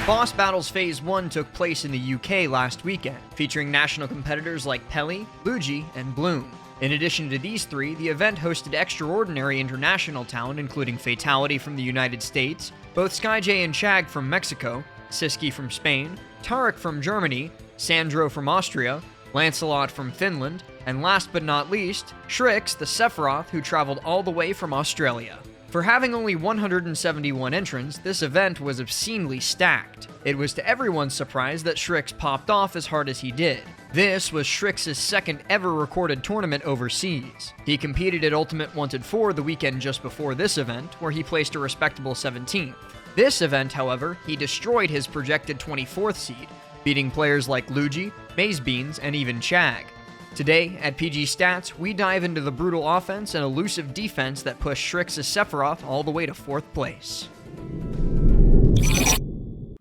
Boss Battles Phase 1 took place in the UK last weekend, featuring national competitors like Pelly, Luugi, and Bloom. In addition to these three, the event hosted extraordinary international talent including Fatality from the United States, both SkyJ and Chag from Mexico, Siski from Spain, Tarek from Germany, Sandro from Austria, Lancelot from Finland, and last but not least, Sriks, the Sephiroth, who traveled all the way from Australia. For having only 171 entrants, this event was obscenely stacked. It was to everyone's surprise that Sriks popped off as hard as he did. This was Sriks' second ever recorded tournament overseas. He competed at Ultimate Wanted 4 the weekend just before this event, where he placed a respectable 17th. This event, however, he destroyed his projected 24th seed, beating players like Luugi, Mazebeans, and even Chag. Today, at PGstats, we dive into the brutal offense and elusive defense that pushed Sriks' Sephiroth all the way to 4th place.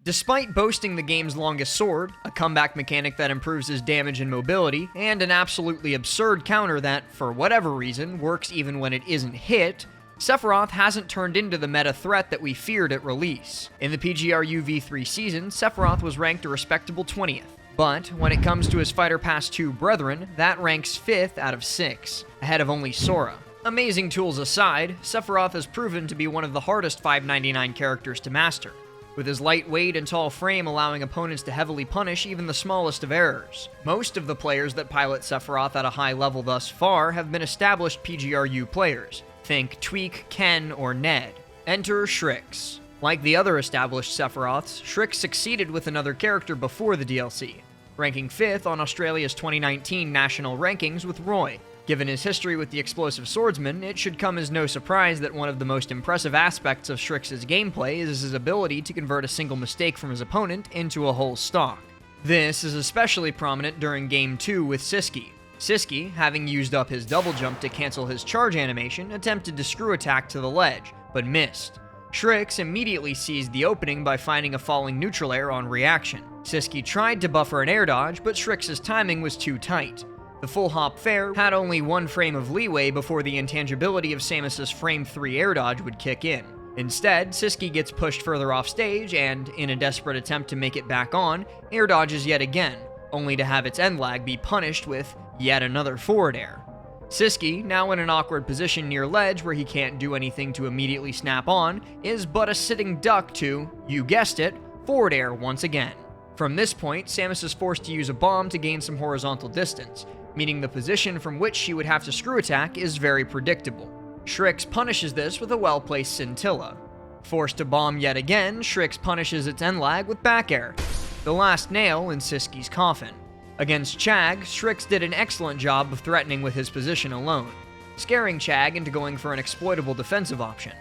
Despite boasting the game's longest sword, a comeback mechanic that improves his damage and mobility, and an absolutely absurd counter that, for whatever reason, works even when it isn't hit, Sephiroth hasn't turned into the meta threat that we feared at release. In the PGRU V3 season, Sephiroth was ranked a respectable 20th. But when it comes to his Fighter Pass 2 brethren, that ranks 5th out of 6, ahead of only Sora. Amazing tools aside, Sephiroth has proven to be one of the hardest 599 characters to master, with his lightweight and tall frame allowing opponents to heavily punish even the smallest of errors. Most of the players that pilot Sephiroth at a high level thus far have been established PGRU players. Think Tweak, Ken, or Ned. Enter Sriks. Like the other established Sephiroths, Sriks succeeded with another character before the DLC, ranking 5th on Australia's 2019 national rankings with Roy. Given his history with the explosive swordsman, it should come as no surprise that one of the most impressive aspects of Sriks' gameplay is his ability to convert a single mistake from his opponent into a whole stock. This is especially prominent during Game 2 with Siski. Siski, having used up his double jump to cancel his charge animation, attempted to screw attack to the ledge, but missed. Sriks immediately seized the opening by finding a falling neutral air on reaction. Siski tried to buffer an air dodge, but Sriks' timing was too tight. The full hop fair had only one frame of leeway before the intangibility of Samus's frame 3 air dodge would kick in. Instead, Siski gets pushed further off stage and, in a desperate attempt to make it back on, air dodges yet again, only to have its end lag be punished with yet another forward air. Siski, now in an awkward position near ledge where he can't do anything to immediately snap on, is but a sitting duck to, you guessed it, forward air once again. From this point, Samus is forced to use a bomb to gain some horizontal distance, meaning the position from which she would have to screw attack is very predictable. Sriks punishes this with a well-placed scintilla. Forced to bomb yet again, Sriks punishes its end lag with back air, the last nail in Siski's coffin. Against Chag, Sriks did an excellent job of threatening with his position alone, scaring Chag into going for an exploitable defensive option.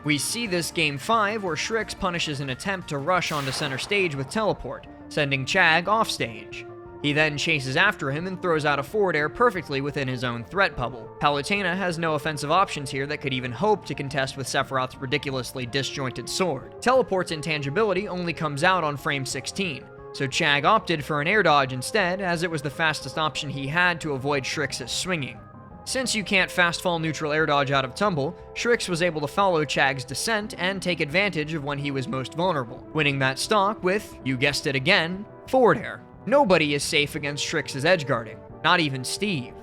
We see this Game 5 where Sriks punishes an attempt to rush onto center stage with teleport, sending Chag off stage. He then chases after him and throws out a forward air perfectly within his own threat bubble. Palutena has no offensive options here that could even hope to contest with Sephiroth's ridiculously disjointed sword. Teleport's intangibility only comes out on frame 16, so Chag opted for an air dodge instead, as it was the fastest option he had to avoid Sriks' swinging. Since you can't fast fall neutral air dodge out of tumble, Sriks was able to follow Chag's descent and take advantage of when he was most vulnerable, winning that stock with, you guessed it again, forward air. Nobody is safe against Sriks' edgeguarding, not even Steve,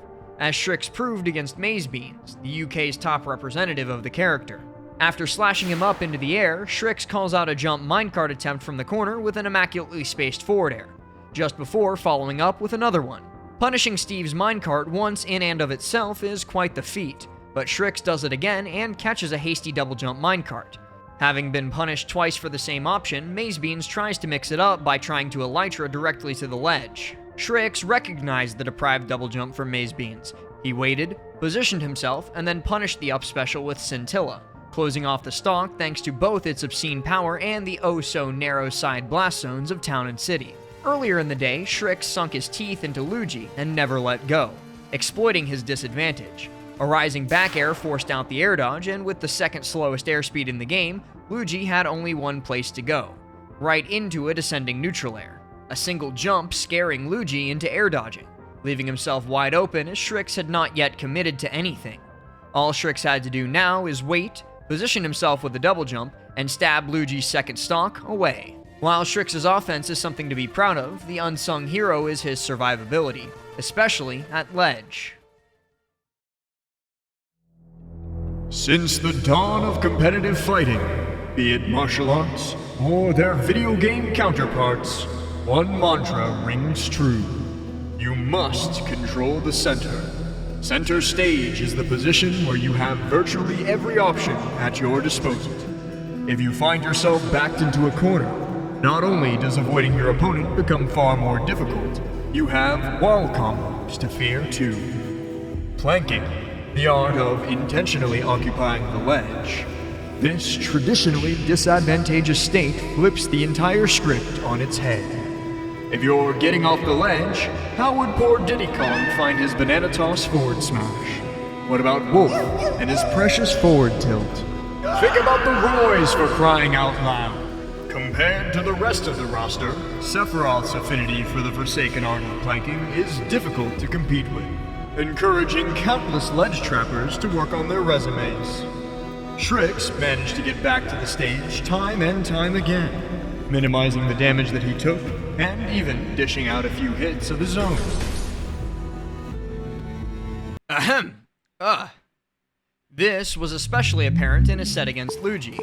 as Sriks proved against Mazebeans, the UK's top representative of the character. After slashing him up into the air, Sriks calls out a jump minecart attempt from the corner with an immaculately spaced forward air, just before following up with another one. Punishing Steve's minecart once in and of itself is quite the feat, but Sriks does it again and catches a hasty double jump minecart. Having been punished twice for the same option, Mazebeans tries to mix it up by trying to elytra directly to the ledge. Sriks recognized the deprived double jump from Mazebeans. He waited, positioned himself, and then punished the up special with Scintilla, closing off the stock thanks to both its obscene power and the oh-so-narrow side blast zones of Town and City. Earlier in the day, Sriks sunk his teeth into Luugi and never let go, exploiting his disadvantage. A rising back air forced out the air dodge, and with the second slowest airspeed in the game, Luugi had only one place to go, right into a descending neutral air, a single jump scaring Luugi into air dodging, leaving himself wide open as Sriks had not yet committed to anything. All Sriks had to do now is wait, position himself with a double jump, and stab Luugi's second stock away. While Sriks' offense is something to be proud of, the unsung hero is his survivability, especially at ledge. Since the dawn of competitive fighting, be it martial arts or their video game counterparts, one mantra rings true. You must control the center. Center stage is the position where you have virtually every option at your disposal. If you find yourself backed into a corner, not only does avoiding your opponent become far more difficult, you have wall combos to fear too. Planking, the art of intentionally occupying the ledge. This traditionally disadvantageous state flips the entire script on its head. If you're getting off the ledge, how would poor Diddy Kong find his banana toss forward smash? What about Wolf and his precious forward tilt? Think about the Roys for crying out loud. Compared to the rest of the roster, Sephiroth's affinity for the Forsaken art of planking is difficult to compete with, encouraging countless ledge trappers to work on their resumes. Sriks managed to get back to the stage time and time again, minimizing the damage that he took, and even dishing out a few hits of his own. Ahem. This was especially apparent in his set against Luugi.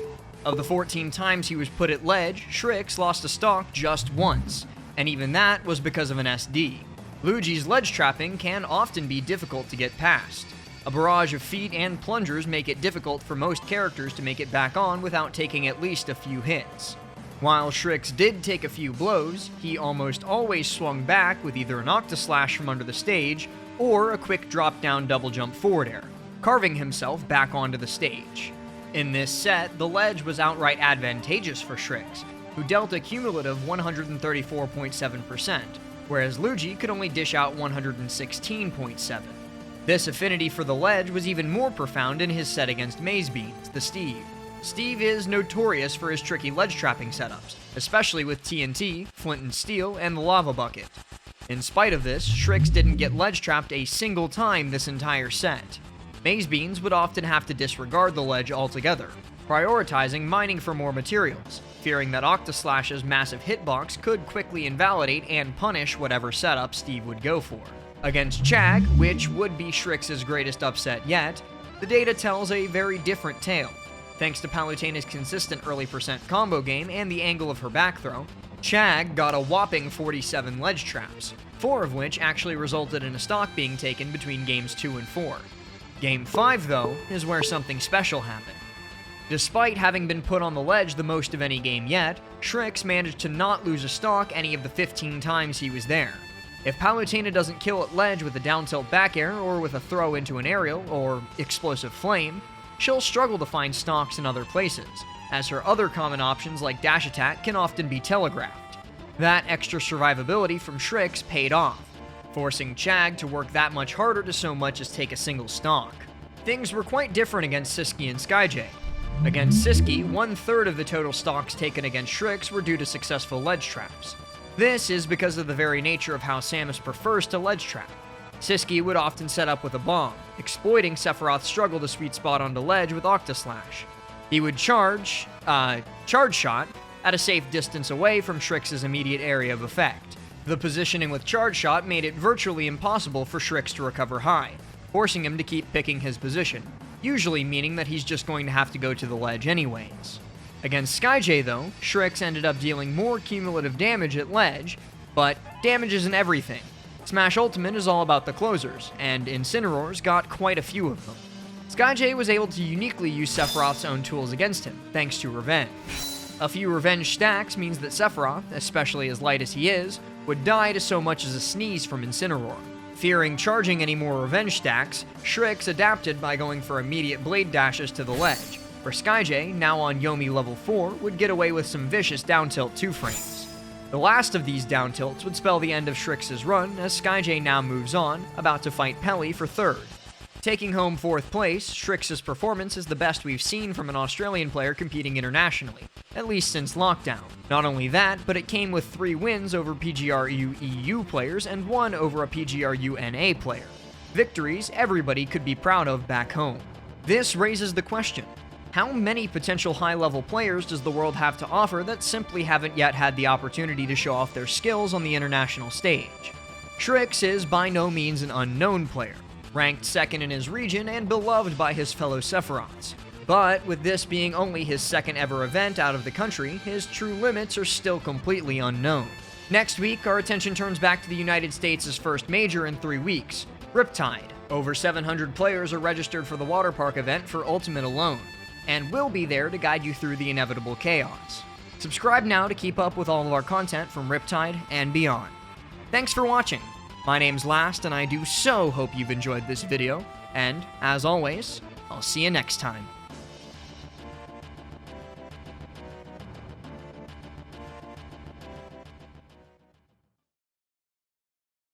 Of the 14 times he was put at ledge, Sriks lost a stock just once, and even that was because of an SD. Luugi's ledge trapping can often be difficult to get past. A barrage of feet and plungers make it difficult for most characters to make it back on without taking at least a few hits. While Sriks did take a few blows, he almost always swung back with either an Octaslash from under the stage, or a quick drop-down double jump forward air, carving himself back onto the stage. In this set, the ledge was outright advantageous for Sriks, who dealt a cumulative 134.7%, whereas Luugi could only dish out 116.7%. This affinity for the ledge was even more profound in his set against Mazebeans, the Steve. Steve is notorious for his tricky ledge trapping setups, especially with TNT, Flint and Steel, and the Lava Bucket. In spite of this, Sriks didn't get ledge trapped a single time this entire set. Mazebeans would often have to disregard the ledge altogether, prioritizing mining for more materials, fearing that Octaslash's massive hitbox could quickly invalidate and punish whatever setup Steve would go for. Against Chag, which would be Sriks' greatest upset yet, the data tells a very different tale. Thanks to Palutena's consistent early percent combo game and the angle of her back throw, Chag got a whopping 47 ledge traps, 4 of which actually resulted in a stock being taken between games 2 and 4. Game 5, though, is where something special happened. Despite having been put on the ledge the most of any game yet, Sriks managed to not lose a stock any of the 15 times he was there. If Palutena doesn't kill at ledge with a down tilt back air or with a throw into an aerial or explosive flame, she'll struggle to find stocks in other places, as her other common options like dash attack can often be telegraphed. That extra survivability from Sriks paid off, forcing Chag to work that much harder to so much as take a single stock. Things were quite different against Siski and SkyJ. Against Siski, 1/3 of the total stocks taken against Sriks were due to successful ledge traps. This is because of the very nature of how Samus prefers to ledge trap. Siski would often set up with a bomb, exploiting Sephiroth's struggle to sweet spot onto ledge with Octaslash. He would charge shot, at a safe distance away from Sriks' immediate area of effect. The positioning with charge shot made it virtually impossible for Sriks to recover high, forcing him to keep picking his position, usually meaning that he's just going to have to go to the ledge anyways. Against SkyJ though, Sriks ended up dealing more cumulative damage at ledge, but damage isn't everything. Smash Ultimate is all about the closers, and Incineroars got quite a few of them. SkyJ was able to uniquely use Sephiroth's own tools against him, thanks to Revenge. A few Revenge stacks means that Sephiroth, especially as light as he is, would die to so much as a sneeze from Incineroar. Fearing charging any more Revenge stacks, Sriks adapted by going for immediate blade dashes to the ledge, where SkyJ, now on Yomi level 4, would get away with some vicious down tilt 2-frames. The last of these down tilts would spell the end of Sriks' run, as SkyJ now moves on, about to fight Peli for 3rd. Taking home 4th place, Sriks' performance is the best we've seen from an Australian player competing internationally, at least since lockdown. Not only that, but it came with 3 wins over PGRU EU players and 1 over a PGRU NA player. Victories everybody could be proud of back home. This raises the question, how many potential high-level players does the world have to offer that simply haven't yet had the opportunity to show off their skills on the international stage? Sriks is by no means an unknown player, ranked second in his region and beloved by his fellow Sephiroths. But with this being only his second ever event out of the country, his true limits are still completely unknown. Next week, our attention turns back to the United States' first major in 3 weeks, Riptide. Over 700 players are registered for the water park event for Ultimate alone, and we'll be there to guide you through the inevitable chaos. Subscribe now to keep up with all of our content from Riptide and beyond. Thanks for watching. My name's Last, and I do so hope you've enjoyed this video, and, as always, I'll see you next time.